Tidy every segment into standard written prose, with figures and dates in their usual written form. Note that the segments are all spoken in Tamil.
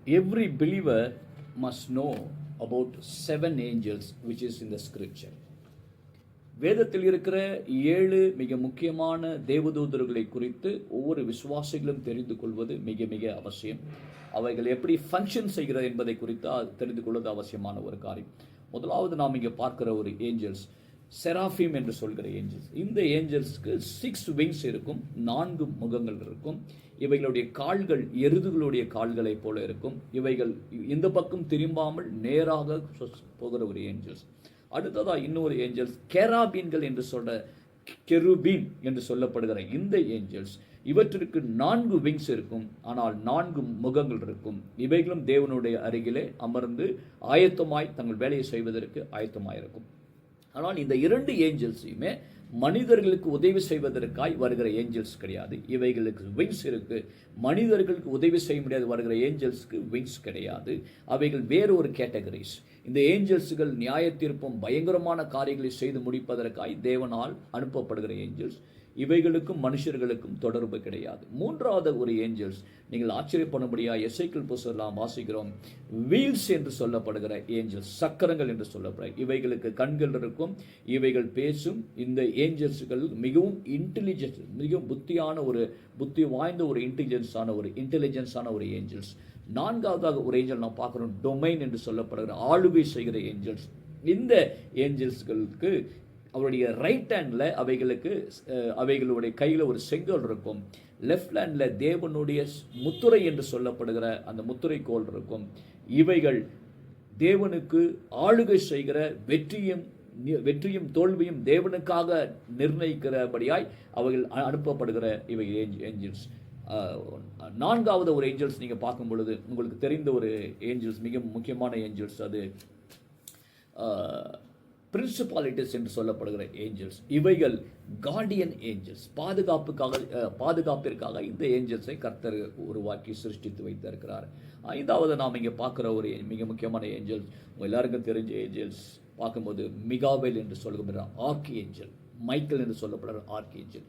every believer must know about 7 angels which is in the scripture. வேதத்தில் இருக்கிற 7 மிக முக்கியமான தேவதூதர்களை குறித்து ஒவ்வொரு விசுவாசிகளும் தெரிந்து கொள்வது மிக மிக அவசியம். அவைகள் எப்படி ஃபங்க்ஷன் செய்கிறது என்பதை குறித்து தெரிந்து கொள்வது அவசியமான ஒரு காரியம். முதலாவது நாம் இங்கே பார்க்கிற ஒரு ஏஞ்சல்ஸ் செராஃபிம் என்று சொல்கிற ஏஞ்சல்ஸ். இந்த ஏஞ்சல்ஸ்க்கு 6 விங்ஸ் இருக்கும், 4 முகங்கள் இருக்கும். இவைகளுடைய கால்கள் எருதுகளுடைய கால்களை போல இருக்கும். இவைகள் இந்த பக்கம் திரும்பாமல் நேராக போகிற ஒரு ஏஞ்சல்ஸ். அடுத்ததா இன்னொரு ஏஞ்சல்ஸ் கேராபீன்கள் என்று சொல்ற கெருபீன் என்று சொல்லப்படுகிற இந்த ஏஞ்சல்ஸ், இவற்றிற்கு 4 விங்ஸ் இருக்கும், ஆனால் 4 முகங்கள் இருக்கும். இவைகளும் தேவனுடைய அருகிலே அமர்ந்து ஆயத்தமாய் தங்கள் வேலையை செய்வதற்கு ஆயத்தமாயிருக்கும். ஆனால் இந்த 2 ஏஞ்சல்ஸையுமே மனிதர்களுக்கு உதவி செய்வதற்காய் வருகிற ஏஞ்சல்ஸ் கிடையாது. இவைகளுக்கு விங்ஸ் இருக்கு. மனிதர்களுக்கு உதவி செய்ய முடியாது வருகிற ஏஞ்சல்ஸ்க்கு விங்ஸ் கிடையாது. அவைகள் வேறு ஒரு கேட்டகரிஸ். இந்த ஏஞ்சல்ஸ்கள் நியாய தீர்ப்பும் பயங்கரமான காரியங்களை செய்து முடிப்பதற்காய் தேவனால் அனுப்பப்படுகிற ஏஞ்சல்ஸ். இவைகளுக்கும் மனுஷர்களுக்கும் தொடர்பு கிடையாது. மூன்றாவது ஒரு ஏஞ்சல்ஸ், நீங்கள் ஆச்சரியப்படும்படியா எசேக்கியேல் புத்தகத்தில் வாசிக்கிறோம், வீல்ஸ் என்று சொல்லப்படுகிற ஏஞ்சல்ஸ், சக்கரங்கள் என்று சொல்லப்படுகிற. இவைகளுக்கு கண்கள் இருக்கும், இவைகள் பேசும். இந்த ஏஞ்சல்ஸ்கள் மிகவும் இன்டெலிஜென்ஸ், மிகவும் புத்தி வாய்ந்த ஒரு இன்டெலிஜென்ஸான ஒரு ஏஞ்சல்ஸ். நான்காவதாக ஒரு ஏஞ்சல் நாம் பார்க்கிறோம், டொமைன் என்று சொல்லப்படுகிற ஆளுகை செய்கிற ஏஞ்சல்ஸ். இந்த ஏஞ்சல்ஸ்களுக்கு அவருடைய ரைட் ஹேண்டில் அவைகளுடைய கையில் ஒரு செங்கோல் இருக்கும். லெஃப்ட் ஹேண்டில் தேவனுடைய முத்துரை என்று சொல்லப்படுகிற அந்த முத்துரை கோல் இருக்கும். இவைகள் தேவனுக்கு ஆளுகை செய்கிற வெற்றியும் தோல்வியும் தேவனுக்காக நிர்ணயிக்கிறபடியாய் அவைகள் அனுப்பப்படுகிற இவை ஏஞ்சல்ஸ். நான்காவது ஒரு ஏஞ்சல்ஸ் நீங்கள் பார்க்கும் பொழுது உங்களுக்கு தெரிந்த ஒரு ஏஞ்சல்ஸ், மிக முக்கியமான ஏஞ்சல்ஸ், அது பிரின்சிபாலிட்டிஸ் என்று சொல்லப்படுகிற ஏஞ்சல்ஸ். இவைகள் கார்டியன் ஏஞ்சல்ஸ். பாதுகாப்பிற்காக இந்த ஏஞ்சல்ஸை கர்த்தர் உருவாக்கி சிருஷ்டித்து வைத்திருக்கிறார். ஐந்தாவது நாம் இங்கே பார்க்குற ஒரு மிக முக்கியமான ஏஞ்சல்ஸ், எல்லாருக்கும் தெரிஞ்ச ஏஞ்சல்ஸ் பார்க்கும்போது மிகாவேல் என்று சொல்லப்படுகிற ஆர்க் ஏஞ்சல், மைக்கேல் என்று சொல்லப்படுகிற ஆர்க் ஏஞ்சல்.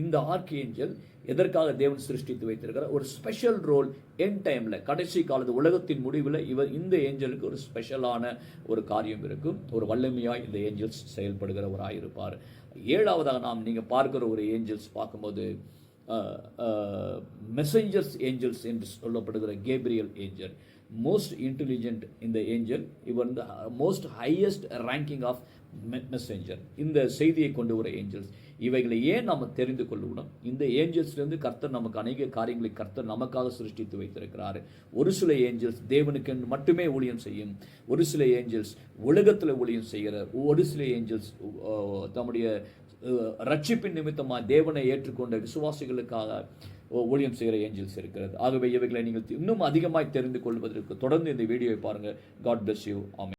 இந்த ஆர்க் ஏஞ்சல் எதற்காக தேவன் சிருஷ்டித்து வைத்திருக்கிறார்? ஒரு ஸ்பெஷல் ரோல் என் டைமில், கடைசி காலத்து உலகத்தின் முடிவில் இந்த ஏஞ்சலுக்கு ஒரு ஸ்பெஷலான ஒரு காரியம் இருக்கும். ஒரு வல்லமையாய் இந்த ஏஞ்சல்ஸ் செயல்படுகிறவராயிருப்பார். ஏழாவதாக நாம் நீங்கள் பார்க்கிற ஒரு ஏஞ்சல்ஸ் பார்க்கும்போது மெசஞ்சர்ஸ் ஏஞ்சல்ஸ் என்று சொல்லப்படுகிற கேப்ரியல் ஏஞ்சல். மோஸ்ட் இன்டெலிஜென்ட் இந்த ஏஞ்சல். இவர் வந்து most highest ranking of messenger. இந்த செய்தியை கொண்டு வர ஏஞ்சல்ஸ். இவைகளை ஏன் நாம் தெரிந்து கொள்ளணும்? இந்த ஏஞ்சல்ஸ்லேருந்து கர்த்தர் நமக்கு அநேக காரியங்களை கர்த்தர் நமக்காக சிருஷ்டித்து வைத்திருக்கிறார். ஒரு சில ஏஞ்சல்ஸ் தேவனுக்கு மட்டுமே ஊழியம் செய்யும். ஒரு சில ஏஞ்சல்ஸ் உலகத்தில் ஊழியம் செய்கிற, ஒரு சில ஏஞ்சல்ஸ் தம்முடைய ரட்சிப்பின் நிமித்தமாக தேவனை ஏற்றுக்கொண்ட விசுவாசிகளுக்காக ஊழியம் செய்கிற ஏஞ்சல்ஸ் இருக்கிறது. ஆகவே இவைகளை நீங்கள் இன்னும் அதிகமாக தெரிந்து கொள்வதற்கு தொடர்ந்து இந்த வீடியோவை பாருங்கள். God bless you. ஆமென்.